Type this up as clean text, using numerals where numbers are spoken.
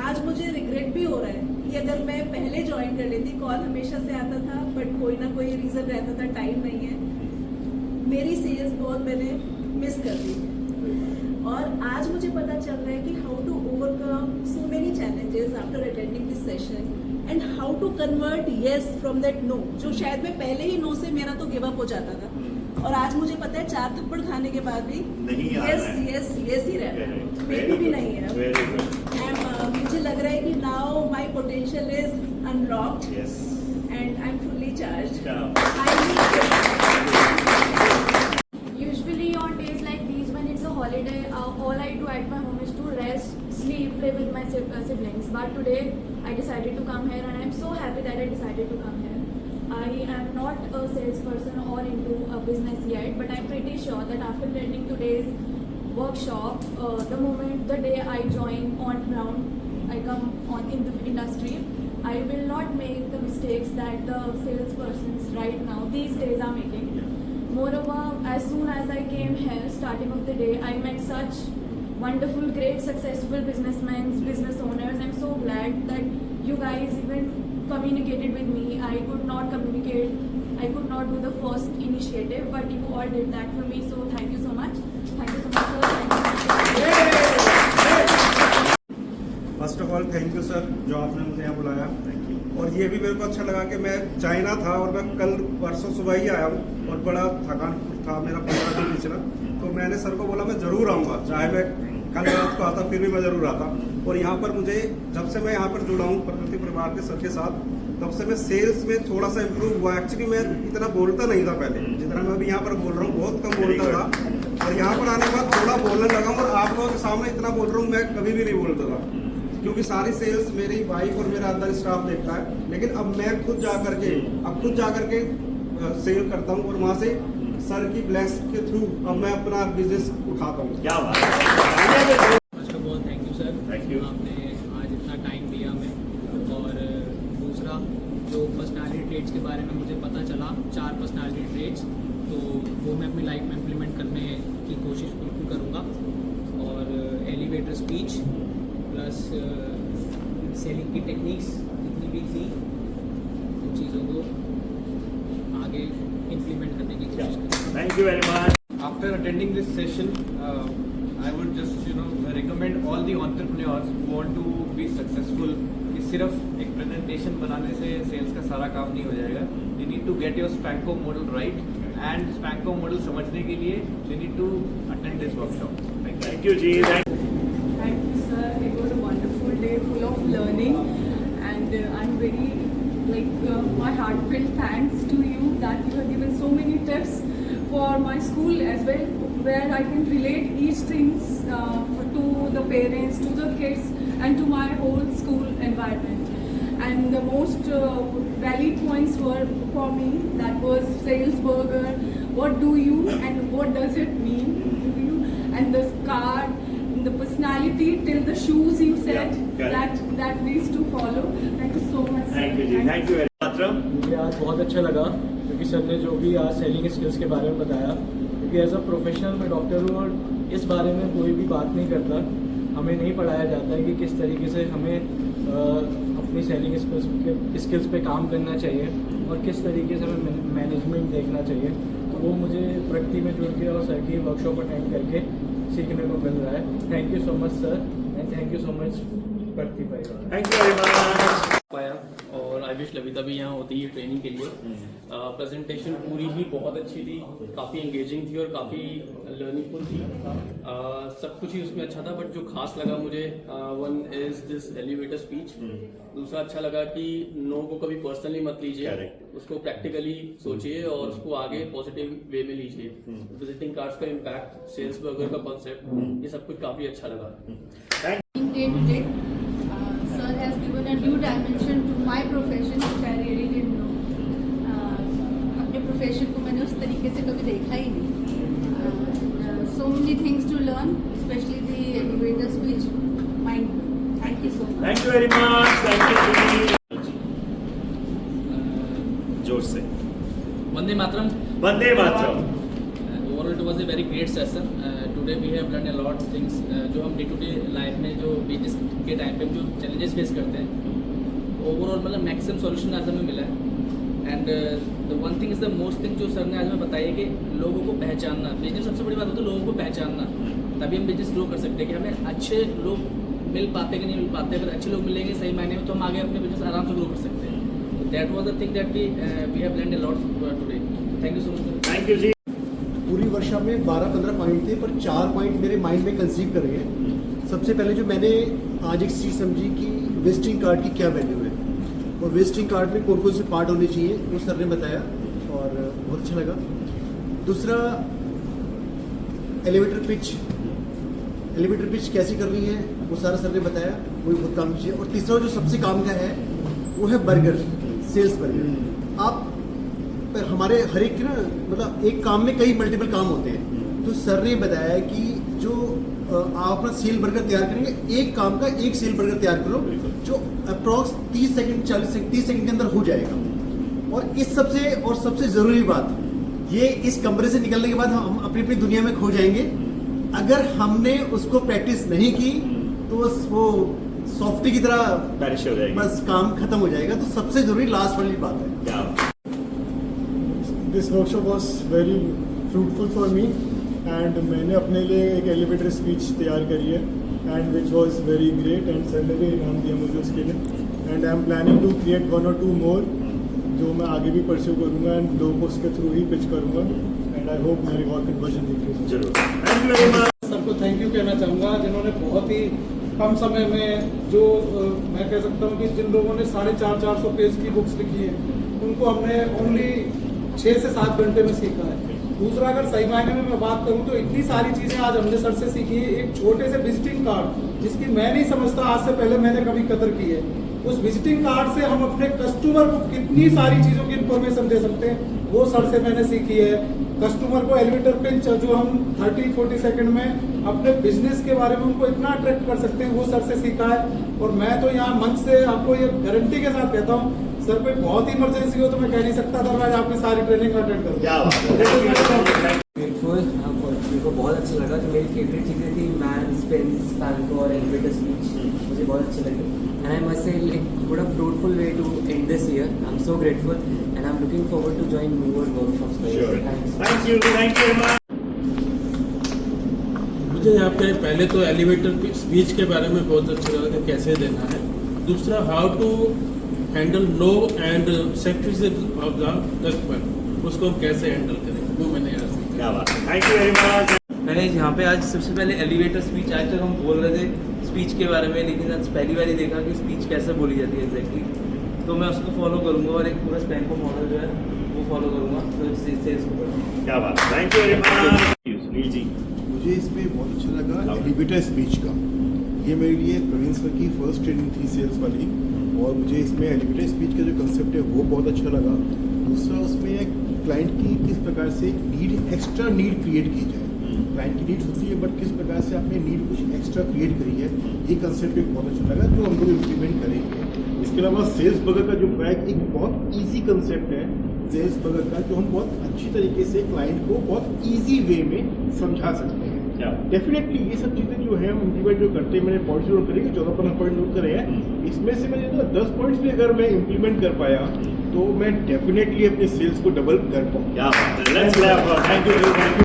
आज मुझे रिग्रेट भी हो रहा है कि अगर मैं पहले ज्वाइन कर लेती, कॉल हमेशा से आता था बट कोई ना कोई रीज़न रहता था, टाइम नहीं है, मेरी सेल्स बहुत मैंने मिस कर दी। और आज मुझे पता चल रहा है कि how to overcome so many challenges after attending this session and how to convert yes from that no, जो शायद मैं पहले ही नो से मेरा तो गिव अप हो जाता था, और आज मुझे पता है 4 थप्पड़ खाने के बाद भी यस यस यस ही रहना है, मेरी भी नहीं है। एंड मुझे लग रहा है कि now my potential is unlocked and I am fully charged. Usually on days like these when it's a holiday, all I do at my home is to rest, sleep, play with my siblings. But today I decided to come here and I'm so happy that I decided to come here. I am not a salesperson or into a business yet, but I'm pretty sure that after attending today's workshop, the day I join on ground, I come on in the industry, I will not make the mistakes that the salespersons right now these days are making. Moreover, as soon as I came here, starting of the day, I met such wonderful, great, successful businessmen, business owners. I'm so glad that you guys even communicated with me. I could not communicate. I could not do the first initiative, but you all did that for me. So thank you so much. Thank you so much, sir. Thank you. First of all thank you sir, जो आपने मुझे यहाँ बुलाया। और ये भी मेरे को अच्छा लगा कि मैं चाइना था और मैं कल परसों सुबह ही आया हूँ और बड़ा थकान था मेरा 15 दिन पिछला, तो मैंने सर को बोला मैं ज़रूर आऊँगा, चाहे मैं कल रात को आता फिर भी मैं ज़रूर आता। और यहाँ पर मुझे जब से मैं यहाँ पर जुड़ा हूँ प्रकृति परिवार के सर के साथ, तब से मैं सेल्स में थोड़ा सा इम्प्रूव हुआ। एक्चुअली मैं इतना बोलता नहीं था पहले, जितना मैं अभी यहाँ पर बोल रहा हूँ, बहुत कम बोलता था। और यहाँ पर आने के बाद थोड़ा बोलने लगा हूँ और आप लोगों के सामने इतना बोल रहा हूँ मैं कभी भी नहीं बोलता था, क्योंकि सारी सेल्स मेरी वाइफ और मेरा अंदर स्टाफ देखता है। लेकिन अब मैं खुद जा करके सेल करता हूँ और वहाँ से सर की ब्लेस के थ्रू अब मैं अपना बिजनेस उठाता हूँ। क्या बात है। First of all thank you sir, thank you, आपने आज इतना टाइम दिया हमें। और दूसरा, जो पर्सनालिटी ट्रेट्स के बारे में मुझे पता चला, 4 पर्सनालिटी ट्रेट्स, तो वो मैं अपनी लाइफ में इम्प्लीमेंट करने की कोशिश बिल्कुल करूँगा। और एलिवेटर स्पीच प्लस सेलिंग की टेक्निक्स जितनी भी थी, उन चीज़ों को आगे इम्प्लीमेंट करने की कोशिश करूँगा। Thank you very much. After attending this session, I would just recommend all the entrepreneurs who want to be successful कि सिर्फ एक प्रेजेंटेशन बनाने से सेल्स का सारा काम नहीं हो जाएगा। You need to get your Spanko model right, and Spanko model समझने के लिए you need to attend this workshop. Thank you ji. Thank you, sir. It was a wonderful day full of learning, and I'm very my heartfelt thanks to you that you have given so many tips for my school as well, where I can relate each things to the parents, to the kids, and to my whole school environment. And the most valid points were for me, that was sales burger. What do you and what does it mean to you? And the card. The personality till the shoes you said, that needs to follow. Thank you so much, sir. Thank you ji, thank you very much। मुझे आज बहुत अच्छा लगा क्योंकि sir ने जो भी आज सेलिंग स्किल्स के बारे में बताया, क्योंकि एज अ प्रोफेशनल मैं डॉक्टर हूँ और इस बारे में कोई भी बात नहीं करता। हमें नहीं पढ़ाया जाता है कि किस तरीके से हमें अपनी सेलिंग स्किल्स पे काम करना चाहिए और किस तरीके से हमें मैनेजमेंट देखना चाहिए। तो वो मुझे प्रगति में जुड़ के और सर की वर्कशॉप अटेंड करके सीखने को मिल रहा है। Thank you so much sir, and thank you so much Pragati परिवार। Thank you very much. पाया और आई विश लविता भी यहाँ होती है ट्रेनिंग के लिए। प्रेजेंटेशन पूरी ही बहुत अच्छी थी, काफ़ी एंगेजिंग थी और काफ़ी लर्निंगफुल थी। सब कुछ ही उसमें अच्छा था, बट जो खास लगा मुझे one is this elevator speech. दूसरा अच्छा लगा कि नो को कभी पर्सनली मत लीजिए, उसको प्रैक्टिकली सोचिए और उसको आगे पॉजिटिव वे में लीजिए। विजिटिंग कार्ड्स का इम्पैक्ट, सेल्स बर्गर का कॉन्सेप्ट, ये सब कुछ काफ़ी अच्छा लगा। Day to day, sir has given a new dimension to my profession, which I really didn't know. अपने प्रोफेशन को मैंने उस तरीके से कभी देखा ही नहीं। So many things to learn, especially the elevator speech. Mind. Thank you so much. Thank you very much. Thank you जी। जोर से Vande Mataram. Vande Mataram. Overall, it was a very great session. Today we have learned a lot of things जो हम day to day life में जो business के time पे जो challenges face करते हैं, ओवरऑल मतलब मैक्सिमम सॉल्यूशन आज हमें मिला है। And the one thing is the most thing जो सर ने आज हमें बताई है कि लोगों को पहचानना, बिजनेस सबसे बड़ी बात होती है लोगों को पहचानना, तभी हम बिजनेस ग्रो कर सकते हैं। कि हमें अच्छे लोग मिल पाते कि नहीं मिल पाते, अगर अच्छे लोग मिलेंगे सही मायने में तो हम आगे अपने बिजनेस आराम से ग्रो कर सकते हैं। That was the thing that we have learned a lot today. Thank you so much. Thank you जी। पूरी वर्कशॉप में 12-15 पॉइंट थे, पर 4 पॉइंट मेरे माइंड में कंसीव कर गए। सबसे पहले जो मैंने आज एक चीज़ समझी कि विजिटिंग कार्ड की क्या वैल्यू है और विजिटिंग कार्ड में कौन कौन से पार्ट होने चाहिए, वो सर ने बताया और बहुत अच्छा लगा। दूसरा, एलिवेटर पिच कैसी करनी है वो सारा सर ने बताया, वो भी बहुत काम कीजिए। और तीसरा जो सबसे काम का है वो है बर्गर, सेल्स बर्गर। आप पर हमारे हर एक ना मतलब एक काम में कई मल्टीपल काम होते हैं, तो सर ने बताया कि जो आप अपना सेल बर्गर तैयार करेंगे, एक काम का एक सेल बर्गर तैयार करो जो अप्रॉक्स 30 सेकंड 30 सेकंड के अंदर हो जाएगा। और इस सबसे ज़रूरी बात ये, इस कमरे से निकलने के बाद हम अपनी अपनी दुनिया में खो जाएंगे। अगर हमने उसको प्रैक्टिस नहीं की तो वो सॉफ्टी की तरह बारिश हो जाएगी, बस काम खत्म हो जाएगा। तो सबसे ज़रूरी लास्ट वाली बात है। क्या this workshop was very fruitful for me and मैंने अपने लिए एक एलिवेटर स्पीच तैयार करी है and which was very great and sir ने भी इनाम दिया मुझे उसके लिए। And I am planning to create 1 or 2 more जो मैं आगे भी परस्यू करूँगा एंड लोगों को उसके थ्रू ही पिच करूँगा एंड आई होप मेरी वर्क कन्वर्जन इंक्रीज। जरूर। Thank you very much. सबको थैंक यू कहना चाहूँगा जिन्होंने बहुत ही कम समय में जो मैं कह सकता हूँ कि जिन लोगों ने 450 पेज की बुक्स लिखी है उनको हमने ओनली 6 से 7 घंटे में सीखा है। दूसरा, अगर सही मायने में मैं बात करूँ तो इतनी सारी चीज़ें आज हमने सर से सीखी है। एक छोटे से विजिटिंग कार्ड जिसकी मैं नहीं समझता आज से पहले मैंने कभी कदर की है, उस विजिटिंग कार्ड से हम अपने कस्टमर को कितनी सारी चीज़ों की इन्फॉर्मेशन दे सकते हैं, वो सर से मैंने सीखी है। कस्टमर को एलिवेटर पिच जो हम 30-40 सेकंड में अपने बिजनेस के बारे में उनको इतना अट्रैक्ट कर सकते हैं, वो सर से सीखा है। और मैं तो यहाँ मन से आपको ये गारंटी के साथ कहता हूँ, सर कोई बहुत ही इमरजेंसी हो तो मैं कह नहीं सकता, अदरवाइज आपकी सारी ट्रेनिंग अटेंड करूँ। क्या बात है। ग्रेटफुल, मेरे को बहुत अच्छा लगा। जो मेरी फेवरेट चीज़ें थी मैथ्स, पेन्स, पैल्को और एलिवेटर स्पीच, मुझे बहुत अच्छी लगी। And I must say what a fruitful way to end this year. I'm so grateful and I'm looking forward to join more workshops. Sure. Thanks. Thank you very much. मुझे यहाँ पे पहले तो elevator speech के बारे में बहुत अच्छा लगा कि कैसे देना है। दूसरा, how to handle low and secretary of the customer, उसको हम कैसे हैंडल करें, वो मैंने यहाँ सीखा। क्या बात है। Thank you very much. मैंने यहाँ पे आज सबसे पहले एलिवेटर स्पीच, आज तक हम बोल रहे थे स्पीच के बारे में, लेकिन आज पहली बार ही देखा कि स्पीच कैसे बोली जाती है एग्जैक्टली। तो मैं उसको फॉलो करूँगा और एक पूरा स्टैंको मॉडल जो है वो फॉलो करूँगा, तो इससे इसको। क्या बात है। Thank you very much. Sunil ji, मुझे इसमें बहुत अच्छा लगा एलिवेटर स्पीच का। ये मेरे लिए प्रवीण सर की फर्स्ट ट्रेनिंग थी सेल्स वाली, और मुझे इसमें एलिवेटर स्पीच का जो कंसेप्ट है वो बहुत अच्छा लगा। दूसरा, उसमें क्लाइंट की किस प्रकार से एक्स्ट्रा नीड क्रिएट की जाए। क्लाइंट की नीड होती है बट किस प्रकार से आपने नीड कुछ एक्स्ट्रा क्रिएट करी है, ये कंसेप्ट एक बहुत अच्छा लगा, जो हम लोग इम्प्लीमेंट करेंगे। इसके अलावा सेल्स बर्गर का जो बैग एक बहुत ईजी कंसेप्ट है सेल्स बर्गर का, जो हम बहुत अच्छी तरीके से क्लाइंट को बहुत ईजी वे में समझा सकते हैं। डेफिनेटली ये सब चीज़ें जो है हम इम्प्लीमेंट जो करते हैं, मैंने पॉइंट्स नोट करेंगे, 14-15 पॉइंट नोट करे हैं। इसमें से मैंने 10 पॉइंट्स भी अगर मैं इम्प्लीमेंट कर पाया तो मैं डेफिनेटली अपने सेल्स को डबल कर पाऊँ। क्या बात है। Let's clap for. Thank you.